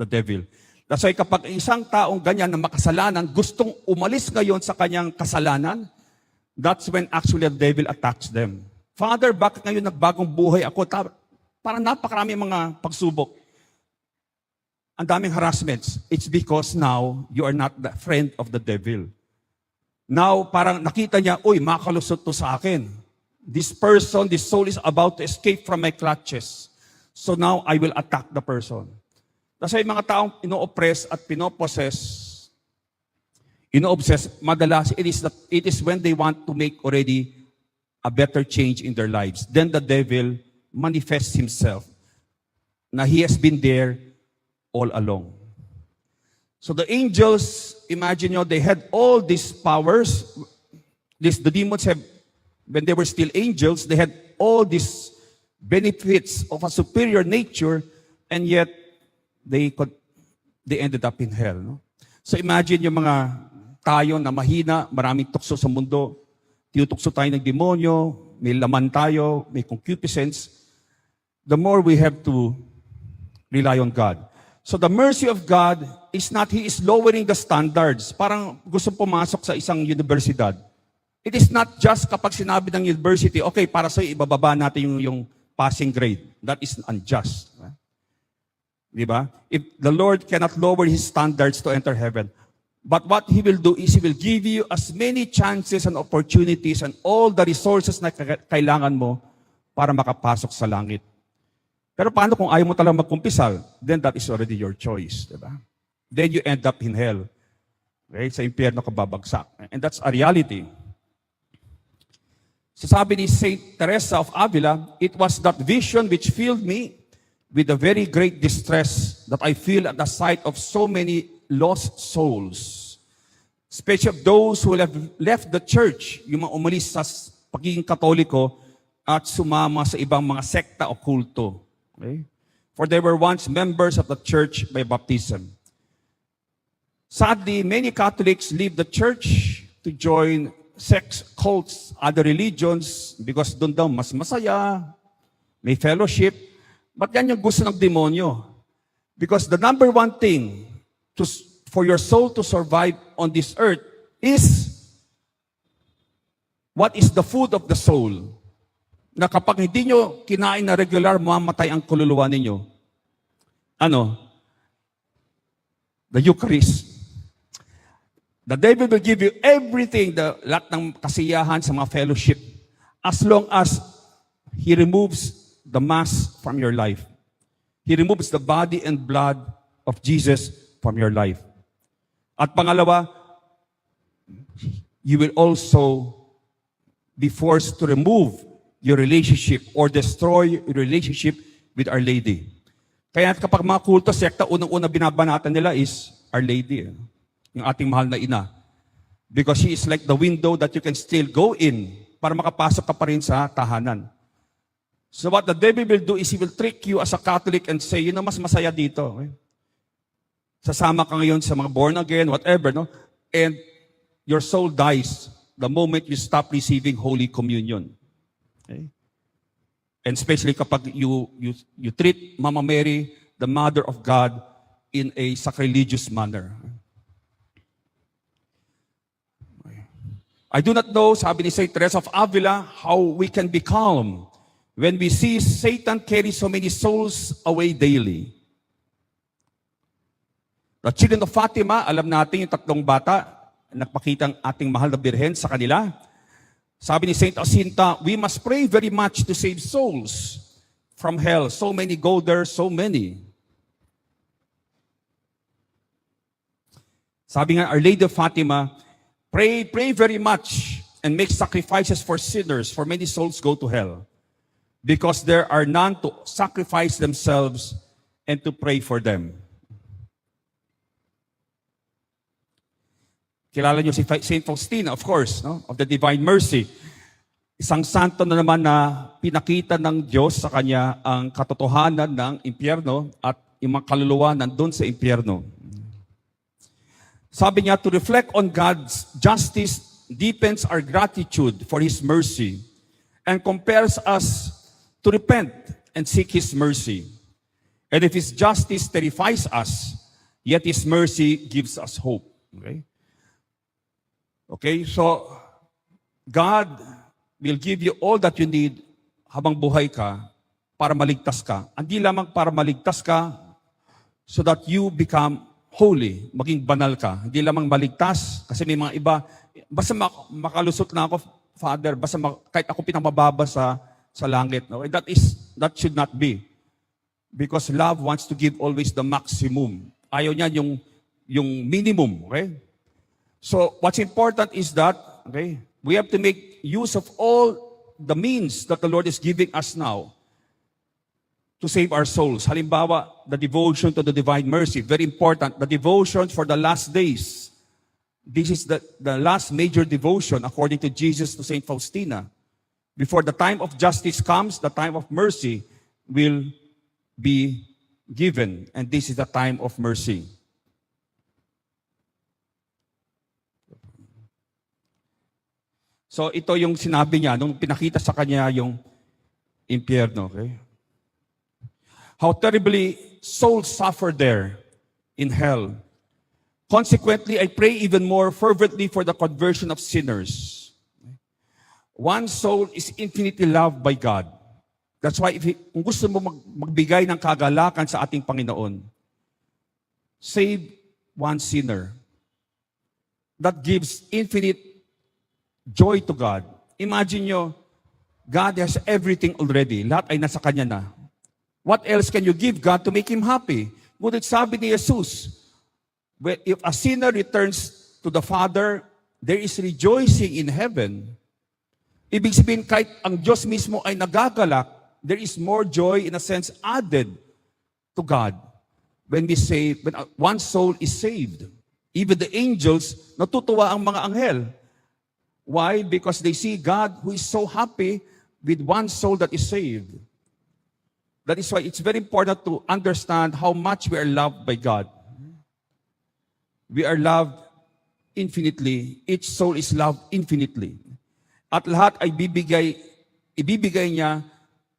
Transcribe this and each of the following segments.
the devil. That's why kapag isang taong ganyan na makasalanan, gustong umalis ngayon sa kanyang kasalanan, that's when actually the devil attacks them. Father, bakit ngayon nagbagong buhay ako? Parang napakarami mga pagsubok. Ang daming harassments. It's because now you are not the friend of the devil. Now, parang nakita niya, uy, makalusot to sa akin. This person, this soul is about to escape from my clutches. So now, I will attack the person. Kasi mga taong ino-oppress at pinopossess, madalas, it is when they want to make already a better change in their lives. Then the devil manifests himself na he has been there all along. So the angels, imagine nyo, they had all these powers. The demons have, when they were still angels, they had all these benefits of a superior nature, and yet they ended up in hell. No? So imagine yung mga tayo na mahina, maraming tukso sa mundo, tinutukso tayo ng demonyo, may laman tayo, may concupiscence, the more we have to rely on God. So the mercy of God is not, He is lowering the standards. Parang gusto pumasok sa isang universidad. It is not just kapag sinabi ng university, okay, para sa ibababa natin yung passing grade. That is unjust. Diba? If the Lord cannot lower His standards to enter heaven, but what He will do is He will give you as many chances and opportunities and all the resources na kailangan mo para makapasok sa langit. Pero paano kung ayaw mo talagang magkumpisal? Then that is already your choice. Diba? Then you end up in hell. Okay? Sa impyerno ka babagsak. And that's a reality. So sabi ni Saint Teresa of Avila, it was that vision which filled me with a very great distress that I feel at the sight of so many lost souls. Especially of those who have left the church, yung mga umalis sa pagiging Katoliko at sumama sa ibang mga sekta o kulto. Okay? For they were once members of the church by baptism. Sadly, many Catholics leave the church to join sex cults, other religions, because doon daw mas masaya, may fellowship. But yan yung gusto ng demonyo. Because the number one thing for your soul to survive on this earth is what is the food of the soul. Na kapag hindi nyo kinain na regular, mamatay ang kaluluwa ninyo. Ano? The Eucharist. The devil will give you everything, lahat ng kasiyahan sa mga fellowship, as long as he removes the mass from your life. He removes the body and blood of Jesus from your life. At pangalawa, you will also be forced to remove your relationship or destroy your relationship with Our Lady. Kaya kapag mga kulto, sekta, unang-una binabanatan nila is Our Lady. Yung ating mahal na ina. Because she is like the window that you can still go in para makapasok ka pa rin sa tahanan. So what the devil will do is he will trick you as a Catholic and say, yun na mas masaya dito. Okay? Sasama ka ngayon sa mga born again, whatever, no? And your soul dies the moment you stop receiving Holy Communion. Okay? And especially kapag you treat Mama Mary, the Mother of God, in a sacrilegious manner. I do not know, sabi ni Saint Teresa of Avila, how we can be calm when we see Satan carry so many souls away daily. The children of Fatima, alam natin yung tatlong bata, nagpakita ang ating mahal na birhen sa kanila. Sabi ni Saint Jacinta, we must pray very much to save souls from hell. So many go there, so many. Sabi nga, Our Lady of Fatima, pray very much and make sacrifices for sinners, for many souls go to hell. Because there are none to sacrifice themselves and to pray for them. Kilala niyo si Saint Faustina, of course, no? Of the Divine Mercy. Isang santo na naman na pinakita ng Diyos sa kanya ang katotohanan ng impyerno at yung mga kaluluwa nandun sa impyerno. Sabi niya, to reflect on God's justice deepens our gratitude for His mercy and compels us to repent and seek His mercy. And if His justice terrifies us, yet His mercy gives us hope. Okay? Okay, so God will give you all that you need habang buhay ka para maligtas ka. Hindi lamang para maligtas ka so that you become holy, maging banal ka. Hindi lamang maligtas kasi may mga iba, basta makalusot na ako, Father, basta kahit ako pinamababa sa langit. Okay? That should not be. Because love wants to give always the maximum. Ayaw niya yung minimum. Okay? So what's important is that, okay, we have to make use of all the means that the Lord is giving us now to save our souls. Halimbawa, the devotion to the divine mercy, very important. The devotion for the last days. This is the last major devotion according to Jesus to Saint Faustina. Before the time of justice comes, the time of mercy will be given. And this is the time of mercy. So ito yung sinabi niya nung pinakita sa kanya yung impyerno. Okay? How terribly souls suffer there in hell. Consequently, I pray even more fervently for the conversion of sinners. One soul is infinitely loved by God. That's why kung gusto mo magbigay ng kagalakan sa ating Panginoon, save one sinner. That gives infinite joy to God. Imagine nyo, God has everything already. Lahat ay nasa Kanya na. What else can you give God to make Him happy? Ngunit sabi ni Jesus, if a sinner returns to the Father, there is rejoicing in heaven. Ibig sabihin, kahit ang Diyos mismo ay nagagalak, there is more joy in a sense added to God when one soul is saved. Even the angels, natutuwa ang mga anghel. Why? Because they see God who is so happy with one soul that is saved. That is why it's very important to understand how much we are loved by God. We are loved infinitely. Each soul is loved infinitely. At lahat ay ibibigay niya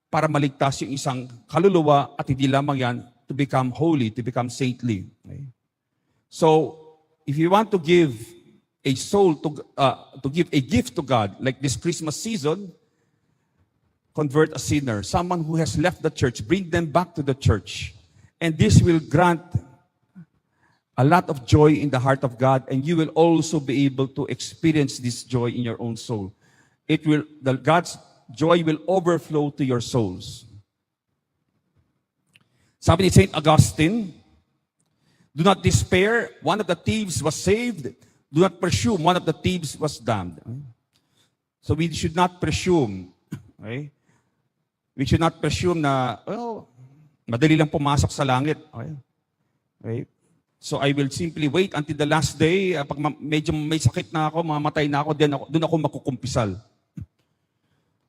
para maligtas yung isang kaluluwa at hindi lamang yan to become holy, to become saintly. Okay? So, if you want to give a soul to give a gift to God, like this Christmas season, convert a sinner, someone who has left the church, bring them back to the church. And this will grant a lot of joy in the heart of God, and you will also be able to experience this joy in your own soul. God's joy will overflow to your souls. Sabi ni Saint Augustine, do not despair, one of the thieves was saved. Do not presume, one of the thieves was damned. So we should not presume. Okay? We should not presume na, madali lang pumasok sa langit. Okay? Okay? So I will simply wait until the last day. Pag medyo may sakit na ako, mamatay na ako, doon ako makukumpisal.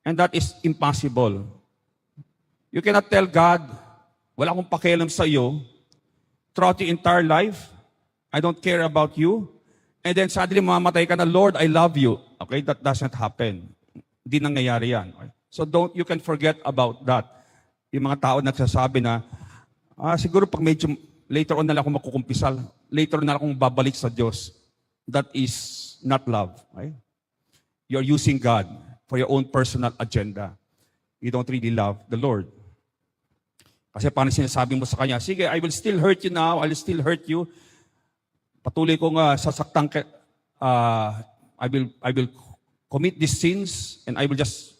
And that is impossible. You cannot tell God, wala akong pakialam sa iyo, throughout your entire life, I don't care about you, and then suddenly mamamatay ka na, Lord, I love you. Okay, that doesn't happen. Hindi nangyayari yan. Okay? So you can forget about that. Yung mga tao nagsasabi na, siguro pag medyo later on na lang ako makukumpisal, later on na lang akong babalik sa Diyos. That is not love. Okay? You're using God for your own personal agenda. You don't really love the Lord. Kasi paano sinasabi mo sa Kanya, sige, I will still hurt you now, I will still hurt you. Patuloy kong sasaktan ka, I will commit these sins, and I will just,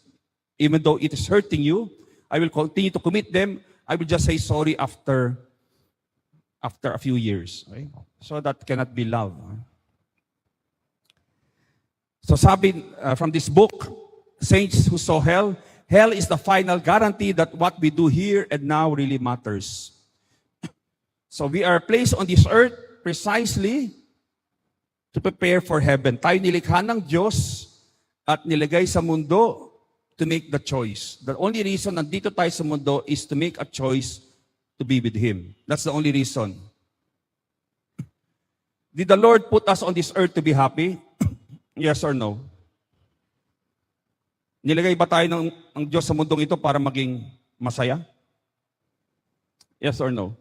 even though it is hurting you, I will continue to commit them. I will just say sorry after a few years. Okay? So that cannot be love. So sabi from this book, Saints Who Saw Hell, hell is the final guarantee that what we do here and now really matters. So we are placed on this earth precisely to prepare for heaven. Tayo nilikha ng Diyos at nilagay sa mundo to make the choice. The only reason nandito tayo sa mundo is to make a choice to be with Him. That's the only reason. Did the Lord put us on this earth to be happy? Yes or no? Nilagay ba tayo ng Diyos sa mundong ito para maging masaya? Yes or no?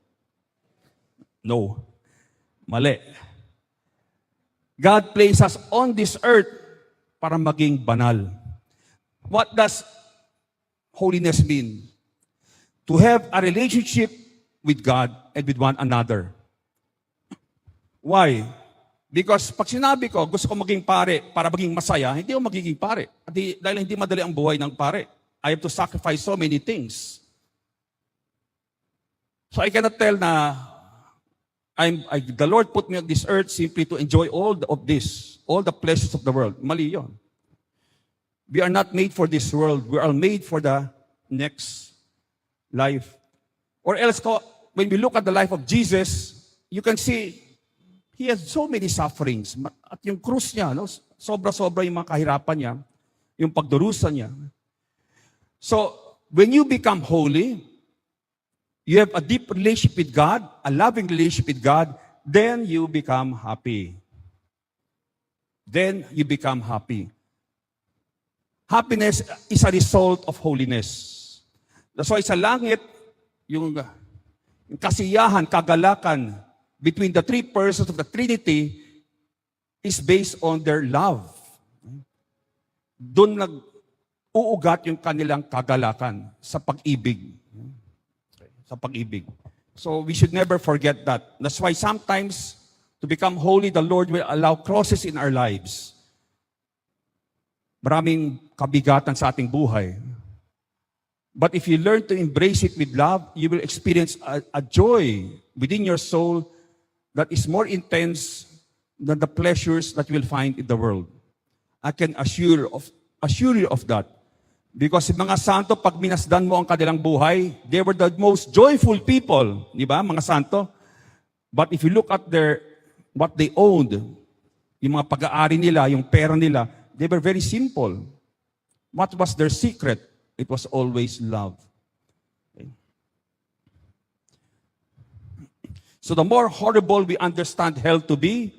No. Mali. God placed us on this earth para maging banal. What does holiness mean? To have a relationship with God and with one another. Why? Because pag sinabi ko, gusto ko maging pare para maging masaya, hindi ako magiging pare. Dahil hindi madali ang buhay ng pare. I have to sacrifice so many things. So I cannot tell na the Lord put me on this earth simply to enjoy all of this, all the pleasures of the world. Mali yun. We are not made for this world. We are made for the next life. Or else, when we look at the life of Jesus, you can see He has so many sufferings. At yung krus niya, no? Sobra-sobra yung mga kahirapan niya, yung pagdurusa niya. So, when you become holy, you have a deep relationship with God, a loving relationship with God, then you become happy. Then you become happy. Happiness is a result of holiness. That's why sa langit, yung kasiyahan, kagalakan between the three persons of the Trinity is based on their love. Doon nag-uugat yung kanilang kagalakan sa pag-ibig. Sa pag-ibig. So we should never forget that. That's why sometimes to become holy, the Lord will allow crosses in our lives. Maraming kabigatan sa ating buhay. But if you learn to embrace it with love, you will experience a joy within your soul that is more intense than the pleasures that you will find in the world. I can assure you of that. Because mga santo, pag minasdan mo ang kanilang buhay, they were the most joyful people. Di ba, mga santo? But if you look at what they owned, yung mga pag-aari nila, yung pera nila, they were very simple. What was their secret? It was always love. Okay. So the more horrible we understand hell to be,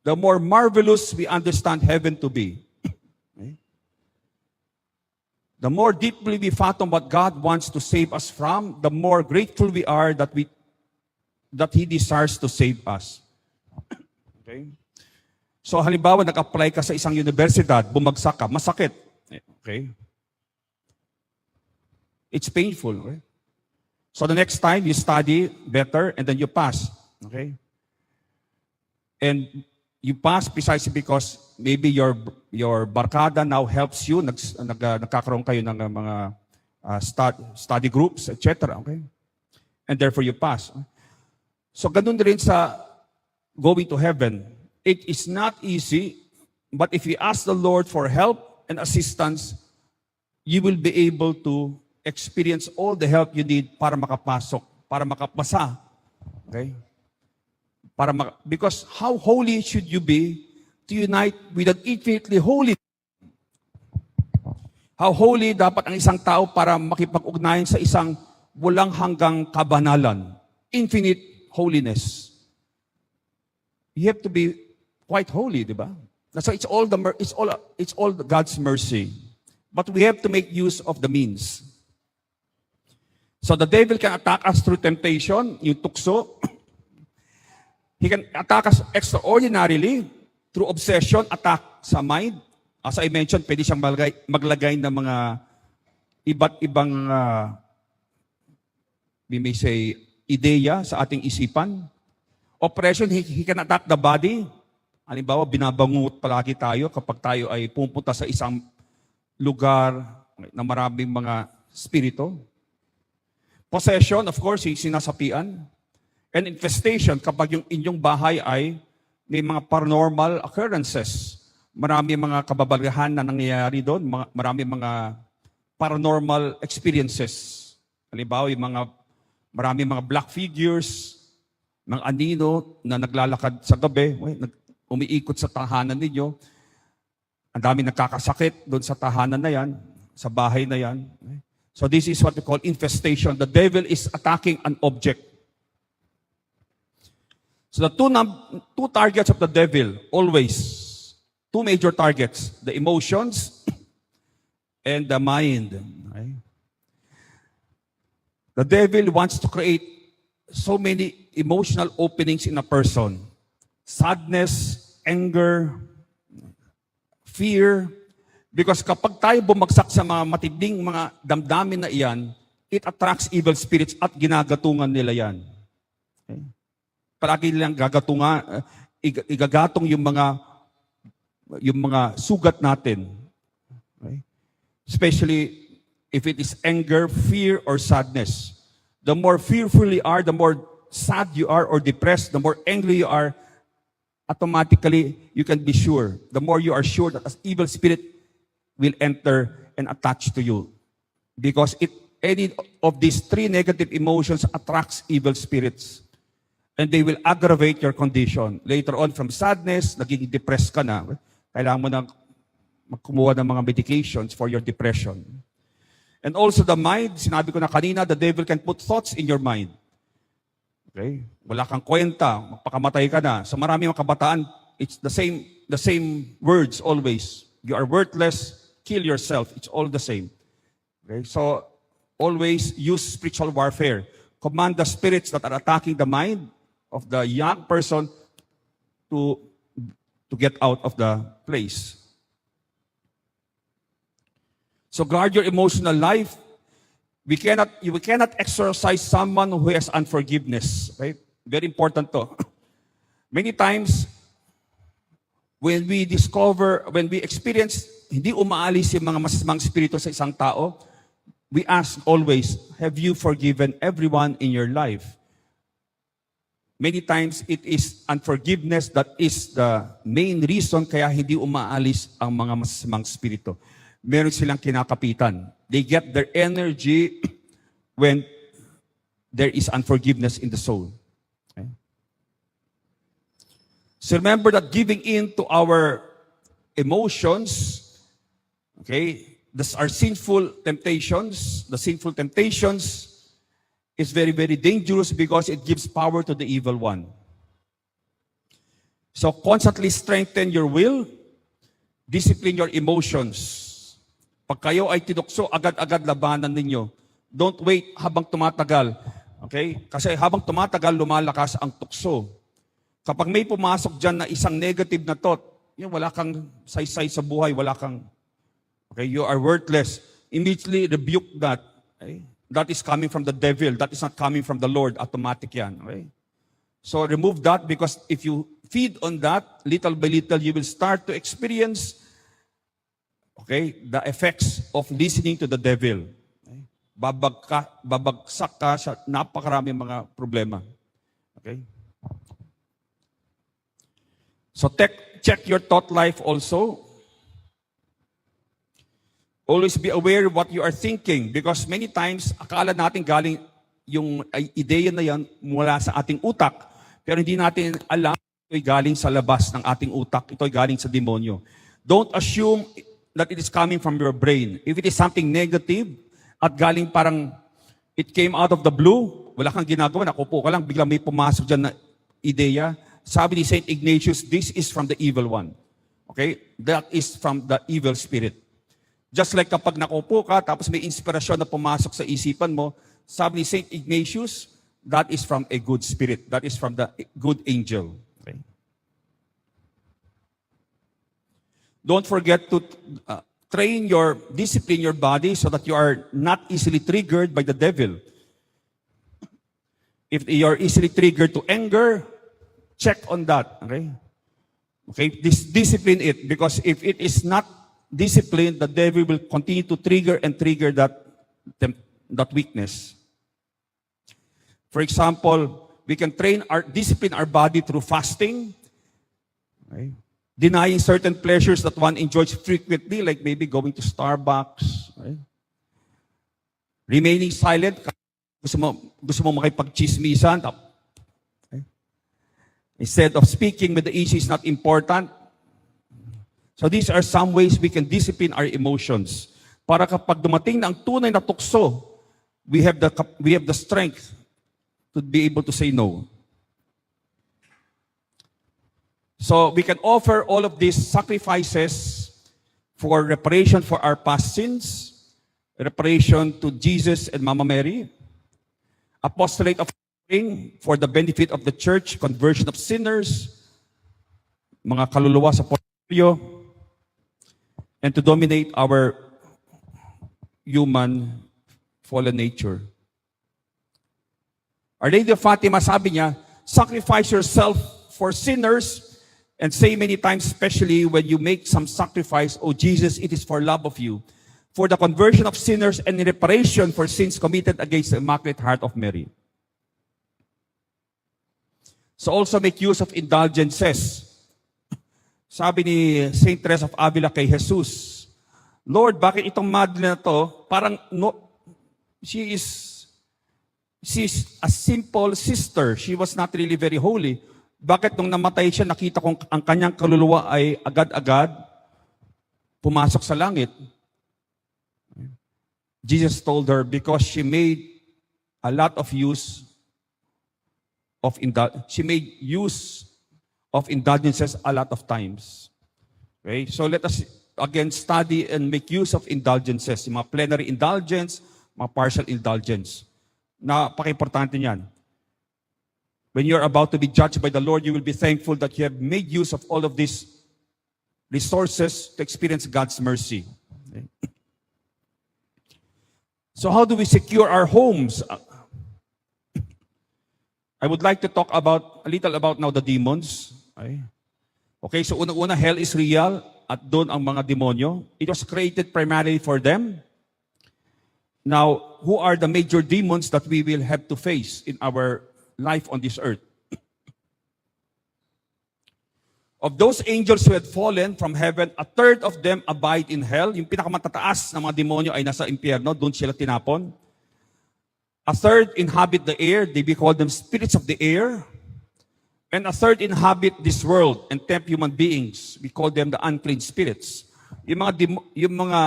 the more marvelous we understand heaven to be. Okay. The more deeply we fathom what God wants to save us from, the more grateful we are that He desires to save us. Okay? So halimbawa, nag-apply ka sa isang universidad, bumagsak ka, masakit. Okay? It's painful. Okay? So the next time, you study better and then you pass. Okay? And you pass precisely because maybe your barkada now helps you, nagkakaroon kayo ng mga study groups, etc. Okay? And therefore you pass. So ganun rin sa going to heaven. It is not easy, but if you ask the Lord for help and assistance, you will be able to experience all the help you need para makapasok, para makapasa. Okay? Because how holy should you be to unite with an infinitely holy? How holy dapat ang isang tao para makipag-ugnayan sa isang walang hanggang kabanalan? Infinite holiness. You have to be quite holy, di ba? So it's all God's mercy. But we have to make use of the means. So the devil can attack us through temptation, yung tukso. He can attack us extraordinarily through obsession, attack sa mind. As I mentioned, pwede siyang maglagay ng mga iba't ibang, we may say, ideya sa ating isipan. Oppression, he can attack the body. Halimbawa, binabangungot palagi tayo kapag tayo ay pupunta sa isang lugar na maraming mga spirito. Possession, of course, sinasapian. And infestation, kapag yung inyong bahay ay may mga paranormal occurrences. Marami mga kababalaghan na nangyayari doon. Marami mga paranormal experiences. Halimbawa, marami mga black figures, mga anino na naglalakad sa gabi, umiikot sa tahanan ninyo. Ang dami nagkakasakit doon sa tahanan na yan, sa bahay na yan. So this is what we call infestation. The devil is attacking an object. So the two targets of the devil, always, two major targets, the emotions and the mind. Okay? The devil wants to create so many emotional openings in a person. Sadness, anger, fear. Because kapag tayo bumagsak sa mga matinding mga damdamin na iyan, it attracts evil spirits at ginagatungan nila yan. Okay? Palagi nilang igagatong yung mga sugat natin. Okay? Especially if it is anger, fear, or sadness. The more fearful you are, the more sad you are or depressed, the more angry you are, automatically you can be sure. The more you are sure that an evil spirit will enter and attach to you. Because any of these three negative emotions attracts evil spirits. And they will aggravate your condition. Later on, from sadness, naging depressed ka na. Kailangan mo na kumuha ng mga medications for your depression. And also the mind, sinabi ko na kanina, the devil can put thoughts in your mind. Okay? Wala kang kwenta, magpakamatay ka na. Sa maraming mga kabataan, it's the same words always. You are worthless, kill yourself. It's all the same. Okay? So, always use spiritual warfare. Command the spirits that are attacking the mind of the young person to get out of the place. So guard your emotional life. We cannot exorcise someone who has unforgiveness. Right? Very important to. Many times, when we experience, hindi umaalis yung mga masasamang spirito sa isang tao, we ask always, have you forgiven everyone in your life? Many times, it is unforgiveness that is the main reason kaya hindi umaalis ang mga masasamang spirito. Meron silang kinakapitan. They get their energy when there is unforgiveness in the soul. Okay? So remember that giving in to our emotions, okay, our sinful temptations, the sinful temptations, is very, very dangerous because it gives power to the evil one. So constantly strengthen your will, discipline your emotions. Pag kayo ay tinukso, agad-agad labanan ninyo. Don't wait habang tumatagal. Okay? Kasi habang tumatagal, lumalakas ang tukso. Kapag may pumasok dyan na isang negative na thought, wala kang saysay sa buhay, you are worthless. Immediately rebuke that. Okay? That is coming from the devil. That is not coming from the Lord. Automatic yan. Okay? So remove that because if you feed on that, little by little, you will start to experience the effects of listening to the devil. Okay? Babagsak ka sa napakaraming mga problema. Okay? So check your thought life also. Always be aware what you are thinking because many times, akala natin galing yung ideya na yan mula sa ating utak. Pero hindi natin alam ito'y galing sa labas ng ating utak. Ito'y galing sa demonyo. Don't assume that it is coming from your brain. If it is something negative at galing parang it came out of the blue, wala kang ginagawa, nakupo ka lang, biglang may pumasok dyan na ideya. Sabi ni St. Ignatius, this is from the evil one. Okay? That is from the evil spirit. Just like kapag nakupo ka, tapos may inspirasyon na pumasok sa isipan mo, sabi ni St. Ignatius, that is from a good spirit. That is from the good angel. Okay? Don't forget to discipline your body so that you are not easily triggered by the devil. If you are easily triggered to anger, check on that. Okay? Okay? Discipline it because if it is not discipline, the devil will continue to trigger that weakness. For example, we can discipline our body through fasting, okay? Denying certain pleasures that one enjoys frequently, like maybe going to Starbucks, okay? Remaining silent, gusto mo makipag-chismisan, okay? Instead of speaking when the issue is not important. So these are some ways we can discipline our emotions. Para kapag dumating na ang tunay na tukso, we have the strength to be able to say no. So we can offer all of these sacrifices for reparation for our past sins, reparation to Jesus and Mama Mary, apostolate of for the benefit of the church, conversion of sinners, mga kaluluwa sa purgatorio, and to dominate our human fallen nature. Our Lady of Fatima, sabi niya, sacrifice yourself for sinners, and say many times, especially when you make some sacrifice, oh Jesus, it is for love of you, for the conversion of sinners and in reparation for sins committed against the Immaculate Heart of Mary. So also make use of indulgences. Sabi ni Saint Teresa of Avila kay Jesus, Lord, bakit itong madre na to, parang she's a simple sister. She was not really very holy. Bakit nung namatay siya, nakita kong ang kanyang kaluluwa ay agad-agad pumasok sa langit? Jesus told her, because she made a lot of use of indulgences a lot of times. Okay? So let us again study and make use of indulgences. Yung mga plenary indulgence, mga partial indulgence. Napaka-importante niyan. When you're about to be judged by the Lord, you will be thankful that you have made use of all of these resources to experience God's mercy. Okay? So how do we secure our homes? I would like to talk a little about now the demons. Okay, so unang-una, hell is real at doon ang mga demonyo. It was created primarily for them. Now, who are the major demons that we will have to face in our life on this earth? Of those angels who had fallen from heaven, a third of them abide in hell. Yung pinakamatataas na mga demonyo ay nasa impyerno, doon sila tinapon. A third inhabit the air, they be called them spirits of the air. And a third inhabit this world and tempt human beings. We call them the unclean spirits. Yung mga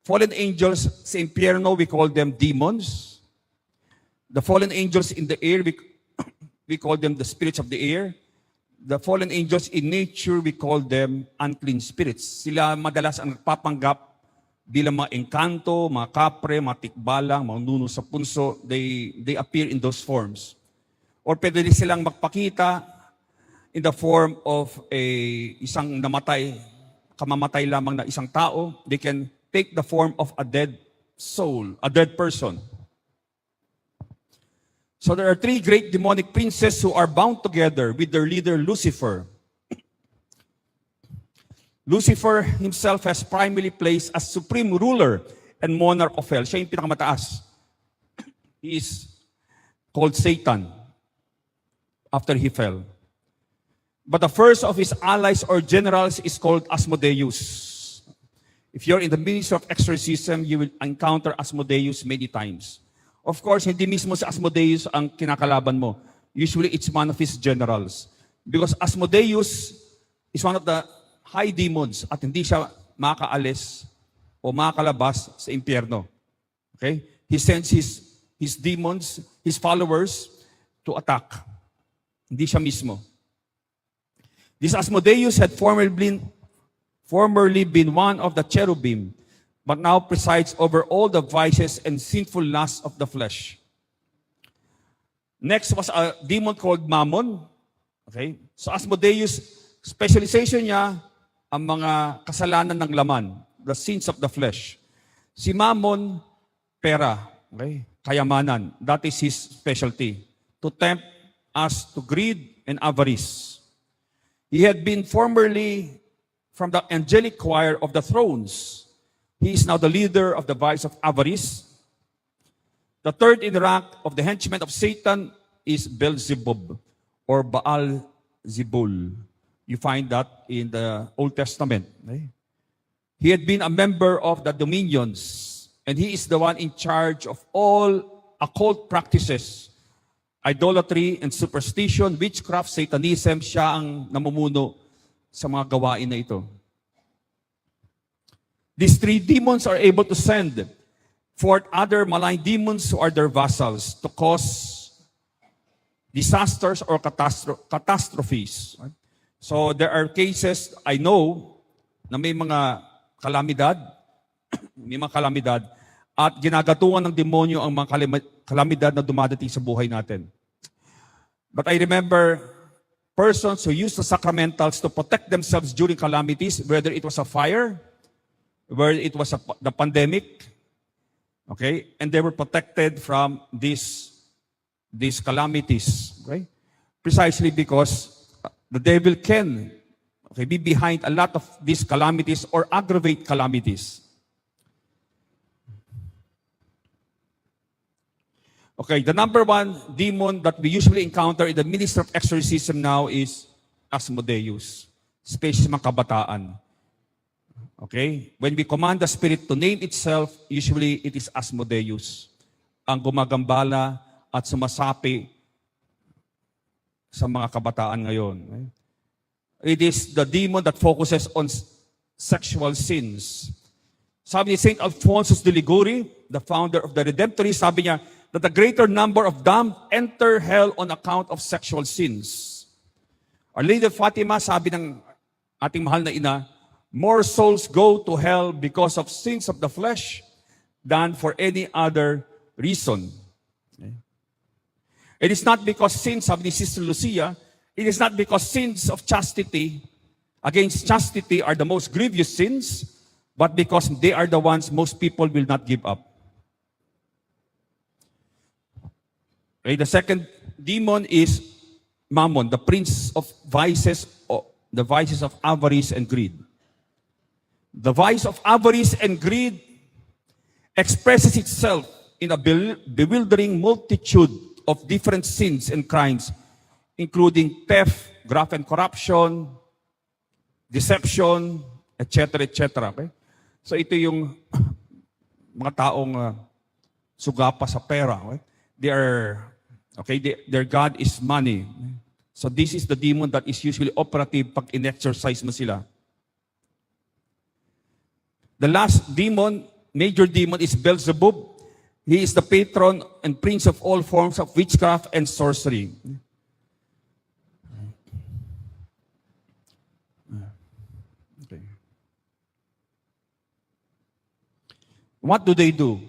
fallen angels sa impyerno, we call them demons. The fallen angels in the air, we call them the spirits of the air. The fallen angels in nature, we call them unclean spirits. Sila madalas ang nagpapanggap bilang mga engkanto, mga kapre, mga tikbalang, mga nuno sa punso. They appear in those forms. Or pwede rin silang magpakita in the form of isang kamamatay lamang na isang tao. They can take the form of a dead soul, a dead person. So there are three great demonic princes who are bound together with their leader Lucifer. Lucifer himself has primarily placed as supreme ruler and monarch of hell. Siya yung pinakamataas. He is called Satan after he fell. But the first of his allies or generals is called Asmodeus. If you're in the ministry of exorcism, you will encounter Asmodeus many times. Of course, hindi mismo si Asmodeus ang kinakalaban mo. Usually, it's one of his generals. Because Asmodeus is one of the high demons at hindi siya makaalis o makakalabas sa impyerno. Okay? He sends his demons, his followers, to attack. Hindi siya mismo. This Asmodeus had formerly been one of the cherubim, but now presides over all the vices and sinful lusts of the flesh. Next was a demon called Mammon. Okay? So Asmodeus, specialization niya ang mga kasalanan ng laman, the sins of the flesh. Si Mammon, pera, okay? Kayamanan. That is his specialty. To tempt us to greed and avarice. He had been formerly from the angelic choir of the thrones. He is now the leader of the vice of avarice. The third in rank of the henchmen of Satan is Beelzebub or Baal-zebul. You find that in the Old Testament. He had been a member of the dominions, and he is the one in charge of all occult practices, idolatry and superstition, witchcraft, Satanism. Siya ang namumuno sa mga gawain na ito. These three demons are able to send forth other malign demons who are their vassals to cause disasters or catastrophes. So there are cases, I know, na may mga kalamidad, at ginagatungan ng demonyo ang mga kalamidad na dumadating sa buhay natin. But I remember persons who used the sacramentals to protect themselves during calamities, whether it was a fire, whether it was the pandemic, okay, and they were protected from these calamities, okay, precisely because the devil can, okay, be behind a lot of these calamities or aggravate calamities. Okay, the number one demon that we usually encounter in the ministry of exorcism now is Asmodeus, especially mga kabataan. Okay? When we command the spirit to name itself, usually it is Asmodeus, ang gumagambala at sumasapi sa mga kabataan ngayon. Okay? It is the demon that focuses on sexual sins. Sabi ni St. Alphonsus de Liguori, the founder of the Redemptorists, sabi niya, that the greater number of damned enter hell on account of sexual sins. Our Lady of Fatima, sabi ng ating mahal na ina, more souls go to hell because of sins of the flesh than for any other reason. Okay. It is not because sins, sabi ni Sister Lucia, it is not because sins of chastity against chastity are the most grievous sins, but because they are the ones most people will not give up. Okay, the second demon is Mammon, the prince of vices, the vices of avarice and greed. The vice of avarice and greed expresses itself in a bewildering multitude of different sins and crimes, including theft, graft and corruption, deception, etc., etc. Okay? So ito yung mga taong sugapa sa pera. Okay? Their God is money. So this is the demon that is usually operative pag in-exercise mo sila. The last demon, major demon, is Beelzebub. He is the patron and prince of all forms of witchcraft and sorcery. Okay. What do they do?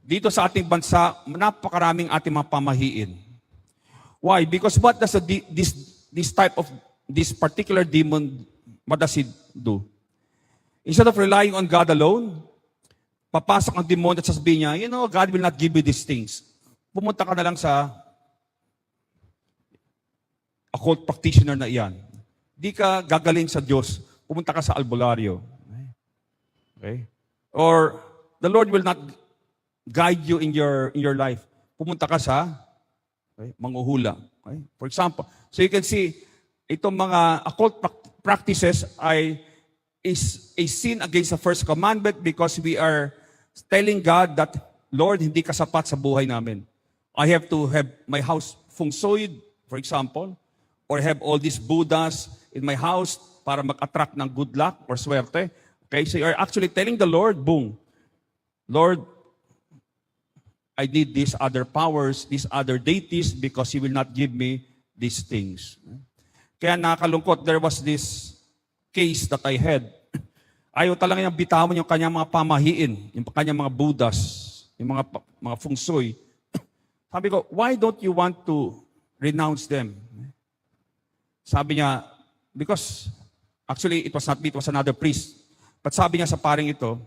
Dito sa ating bansa, napakaraming ating mga pamahiin. Why? Because what does this particular demon, what does it do? Instead of relying on God alone, papasok ang demon at sasabihin niya, God will not give you these things. Pumunta ka na lang sa occult practitioner na iyan. Di ka gagaling sa Diyos. Pumunta ka sa albularyo. Okay? Or the Lord will not guide you in your life. Pumunta ka sa manghuhula. Okay? For example, so you can see, itong mga occult practices is a sin against the first commandment because we are telling God that, Lord, hindi ka sapat sa buhay namin. I have to have my house feng shuied, for example, or have all these Buddhas in my house para mag-attract ng good luck or swerte. Okay, so you are actually telling the Lord, boom, Lord, I need these other powers, these other deities, because He will not give me these things. Kaya nakakalungkot, there was this case that I had. Ayaw talaga niyang bitawan yung kanyang mga pamahiin, yung kanyang mga Buddhas, yung mga feng shui. Sabi ko, why don't you want to renounce them? Sabi niya, because, actually, it was not me, it was another priest. But sabi niya sa paring ito,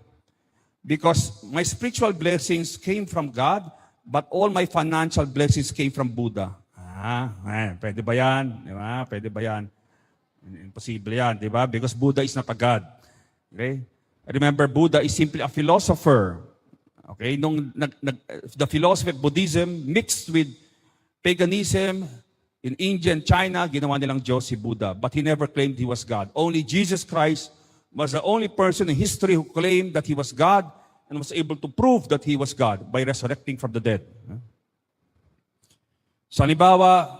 because my spiritual blessings came from God, but all my financial blessings came from Buddha. Pwede ba yan? Diba? Pwede ba yan? Imposible yan, di ba? Because Buddha is not a God. Okay? Remember, Buddha is simply a philosopher. Okay? The philosophy of Buddhism mixed with paganism in India and China, ginawa nilang Diyos si Buddha. But he never claimed he was God. Only Jesus Christ was the only person in history who claimed that he was God and was able to prove that he was God by resurrecting from the dead. So, halimbawa,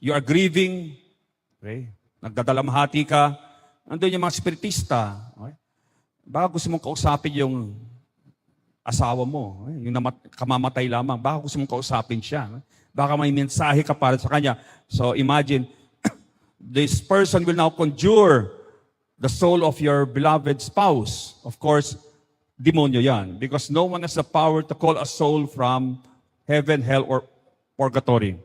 you are grieving, okay? Nagdadalamhati ka, nandun yung mga spiritista. Okay? Baka gusto mong kausapin yung asawa mo, okay? Yung kamamatay lamang, baka gusto mong kausapin siya. Okay? Baka may mensahe ka para sa kanya. So, imagine, this person will now conjure the soul of your beloved spouse. Of course, demonyo yan. Because no one has the power to call a soul from heaven, hell, or purgatory.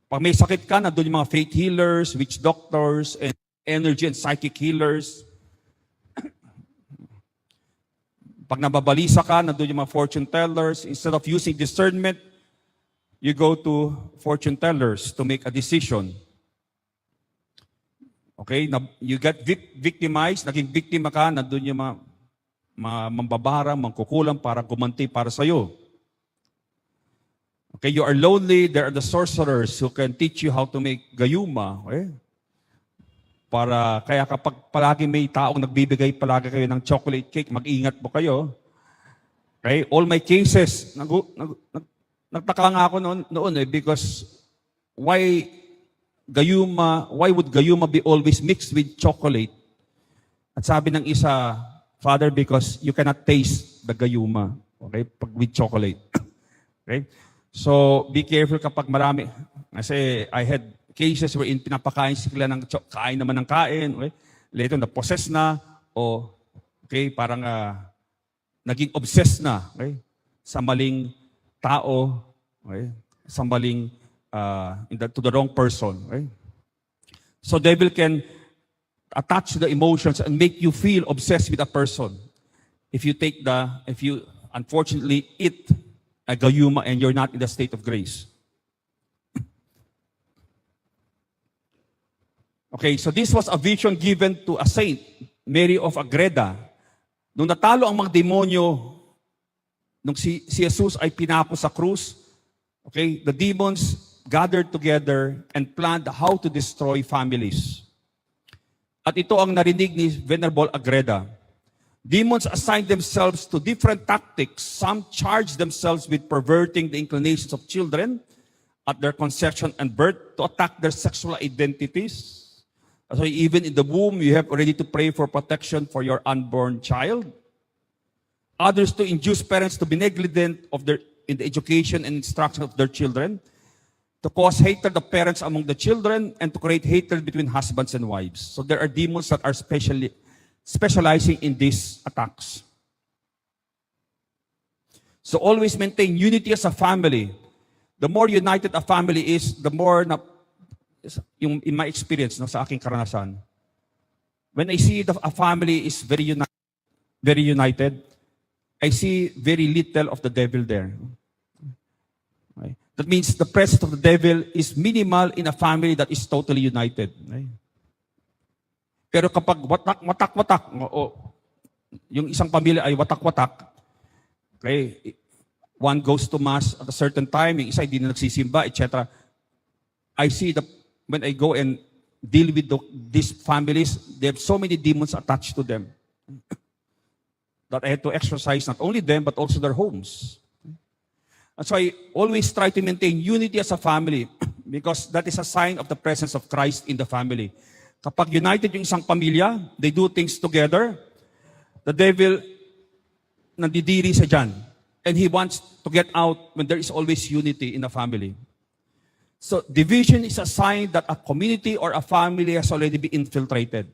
Pag may sakit ka, nandun yung mga faith healers, witch doctors, and energy and psychic healers. Pag nababalisa ka, nandun yung mga fortune tellers. Instead of using discernment, you go to fortune tellers to make a decision. Okay? You get victimized, naging biktima ka, nandun yung mga mambabarang, mangkukulang para gumanti para sa'yo. Okay, you are lonely, there are the sorcerers who can teach you how to make gayuma. Okay? Kaya kapag palagi may taong nagbibigay palagi kayo ng chocolate cake, mag-ingat po kayo. Okay? All my cases, nagtaka nga ako noon because why would gayuma be always mixed with chocolate? At sabi ng isa, Father, because you cannot taste the gayuma, okay, pag with chocolate. Okay? So, be careful kapag marami. Kasi I had cases wherein pinapakain sila ng kain naman ng kain. Okay? Later, na-possess na. O, okay, parang naging obsessed na. Okay? Sa maling tao. Okay? Sa maling, to the wrong person. Okay? So, devil can attach the emotions and make you feel obsessed with a person. If you unfortunately eat a gayuma and you're not in the state of grace. Okay, so this was a vision given to a saint, Mary of Agreda. Nung natalo ang mga demonyo, nung si Jesus ay pinako sa krus, okay, the demons gathered together and planned how to destroy families. At ito ang narinig ni Venerable Agreda. Demons assign themselves to different tactics. Some charge themselves with perverting the inclinations of children at their conception and birth to attack their sexual identities. So even in the womb, you have already to pray for protection for your unborn child. Others to induce parents to be negligent in the education and instruction of their children, to cause hatred of parents among the children, and to create hatred between husbands and wives. So there are demons that are specializing in these attacks. So always maintain unity as a family. The more united a family is, the more in my experience, sa aking karanasan, when I see a family is very united, I see very little of the devil there. Okay? That means the presence of the devil is minimal in a family that is totally united. Okay? Pero kapag watak-watak, yung isang pamilya ay watak-watak, okay, one goes to mass at a certain time, yung isa hindi na nagsisimba, etc. I see when I go and deal with these families, they have so many demons attached to them that I had to exorcise not only them, but also their homes. And so I always try to maintain unity as a family because that is a sign of the presence of Christ in the family. Kapag united yung isang pamilya, they do things together, the devil nandidiri sa dyan. And he wants to get out when there is always unity in a family. So division is a sign that a community or a family has already been infiltrated.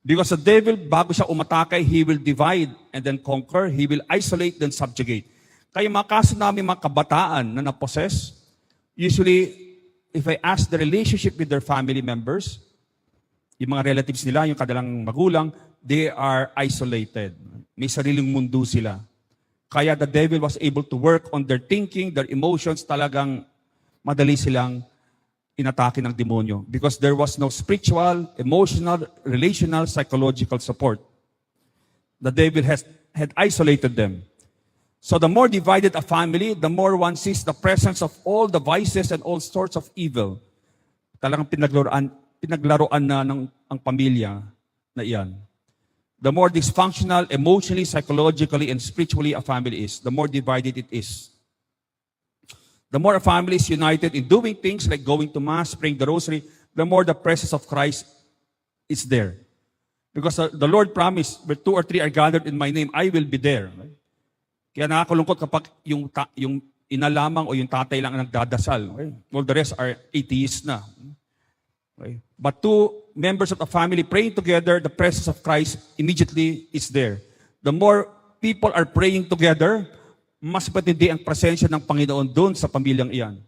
Because the devil, bago siya umatake, he will divide and then conquer. He will isolate then subjugate. Kaya mga kaso namin mga kabataan na napossess, usually, if I ask the relationship with their family members, yung mga relatives nila, yung kadalang magulang, they are isolated. May sariling mundo sila. Kaya the devil was able to work on their thinking, their emotions, talagang madali silang inatake ng demonyo. Because there was no spiritual, emotional, relational, psychological support. The devil had isolated them. So the more divided a family, the more one sees the presence of all the vices and all sorts of evil. Talagang pinaglaruan na ang pamilya na iyan. The more dysfunctional, emotionally, psychologically, and spiritually a family is, the more divided it is. The more a family is united in doing things like going to Mass, praying the Rosary, the more the presence of Christ is there. Because the Lord promised, where 2 or 3 are gathered in my name, I will be there. Right? Kaya nakakalungkot kapag yung ina lamang o yung tatay lang ang nagdadasal. Okay? All the rest are atheists na. Okay? But 2 members of the family praying together, the presence of Christ immediately is there. The more people are praying together, mas matindi ang presensya ng Panginoon doon sa pamilyang iyan.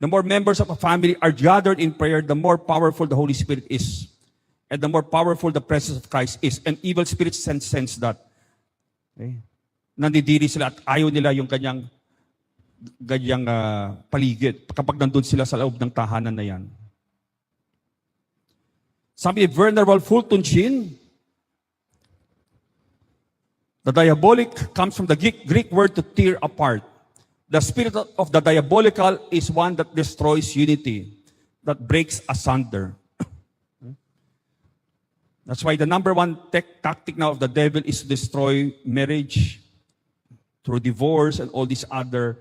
The more members of a family are gathered in prayer, the more powerful the Holy Spirit is. And the more powerful the presence of Christ is. And evil spirits sense that. Okay? Nandidiri sila at ayaw nila yung ganyang paligid kapag nandun sila sa loob ng tahanan na yan. Sabi ni Venerable Fulton Sheen, the diabolic comes from the Greek word to tear apart. The spirit of the diabolical is one that destroys unity, that breaks asunder. That's why the number one tactic now of the devil is to destroy marriage through divorce and all these other.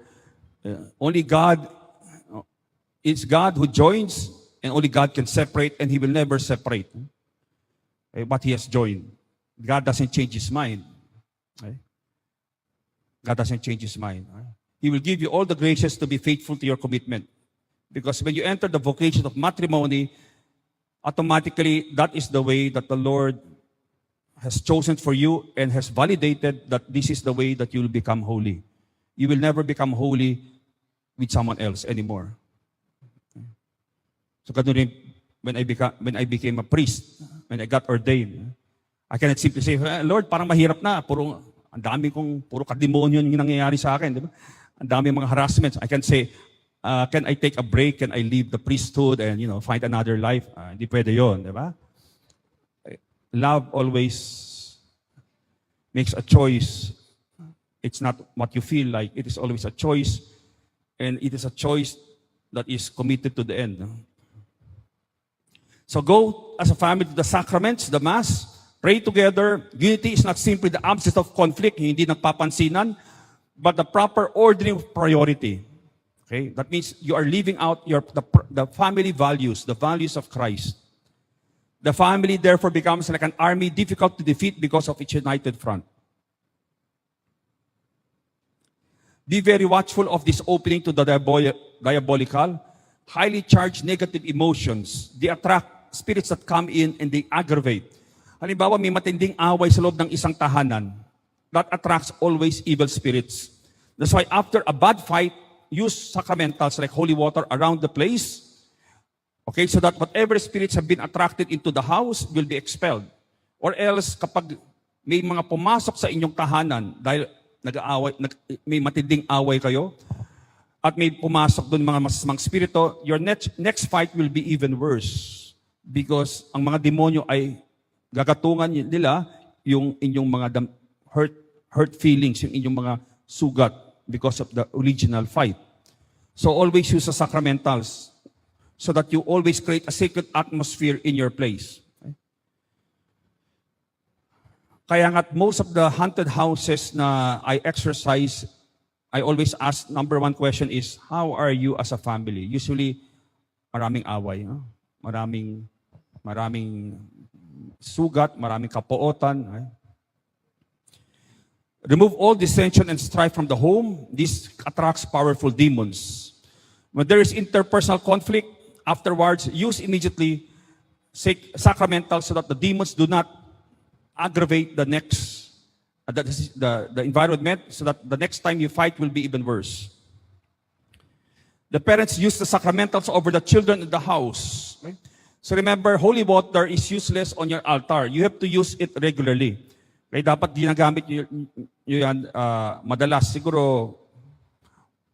Only God, it's God who joins, and only God can separate, and He will never separate. But He has joined. God doesn't change His mind. God doesn't change His mind. He will give you all the graces to be faithful to your commitment. Because when you enter the vocation of matrimony, automatically, that is the way that the Lord has chosen for you and has validated that this is the way that you will become holy. You will never become holy with someone else anymore. So ganun rin, when I became a priest, when I got ordained, I cannot simply say, Lord, parang mahirap na. Puro kademonyo yung nangyayari sa akin. Di ba? Ang dami mga harassments. I can say, can I take a break? Can I leave the priesthood and find another life? Hindi pwede yun, di ba? Love always makes a choice. It's not what you feel like. It is always a choice. And it is a choice that is committed to the end. So go as a family to the sacraments, the Mass, pray together. Unity is not simply the absence of conflict, hindi nagpapansinan, but the proper ordering of priority. Okay? That means you are living out the family values, the values of Christ. The family therefore becomes like an army difficult to defeat because of its united front. Be very watchful of this opening to the diabolical, highly charged negative emotions. They attract spirits that come in and they aggravate. Halimbawa, may matinding away sa loob ng isang tahanan. That attracts always evil spirits. That's why after a bad fight, use sacramentals like holy water around the place. Okay, so that whatever spirits have been attracted into the house will be expelled. Or else, kapag may mga pumasok sa inyong tahanan dahil may matinding away kayo, at may pumasok doon mga masasamang spirito, your next fight will be even worse. Because ang mga demonyo ay gagatungan nila yung inyong mga hurt feelings, yung inyong mga sugat because of the original fight. So always use the sacramentals so that you always create a sacred atmosphere in your place. Okay? Kaya nga't most of the haunted houses na I exercise, I always ask, number one question is, how are you as a family? Usually, maraming away. No? Maraming sugat, maraming kapuotan. Right? Remove all dissension and strife from the home. This attracts powerful demons. When there is interpersonal conflict, afterwards, use immediately sacramentals so that the demons do not aggravate the environment, so that the next time you fight will be even worse. The parents use the sacramentals over the children in the house. Okay? So remember, holy water is useless on your altar. You have to use it regularly. Okay? Dapat ginagamit nyo yan madalas. Siguro,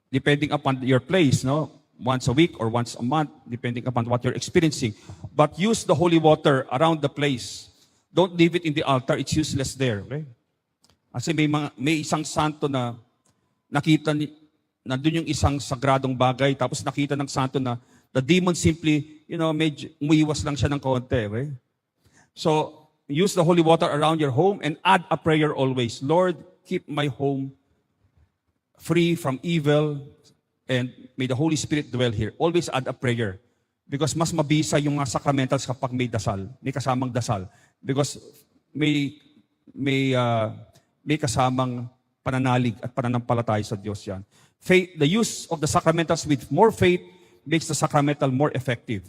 depending upon your place, no? Once a week or once a month, depending upon what you're experiencing. But use the holy water around the place. Don't leave it in the altar. It's useless there. Okay? Kasi may isang santo na nakita nandun yung isang sagradong bagay, tapos nakita ng santo na the demon simply, medyo umiiwas lang siya ng konti. Okay? So, use the holy water around your home and add a prayer always. Lord, keep my home free from evil and may the Holy Spirit dwell here. Always add a prayer. Because mas mabisa yung mga sacramentals kapag may dasal, may kasamang dasal. Because may kasamang pananalig at pananampalataya sa Diyos yan. Faith, the use of the sacramentals with more faith makes the sacramental more effective.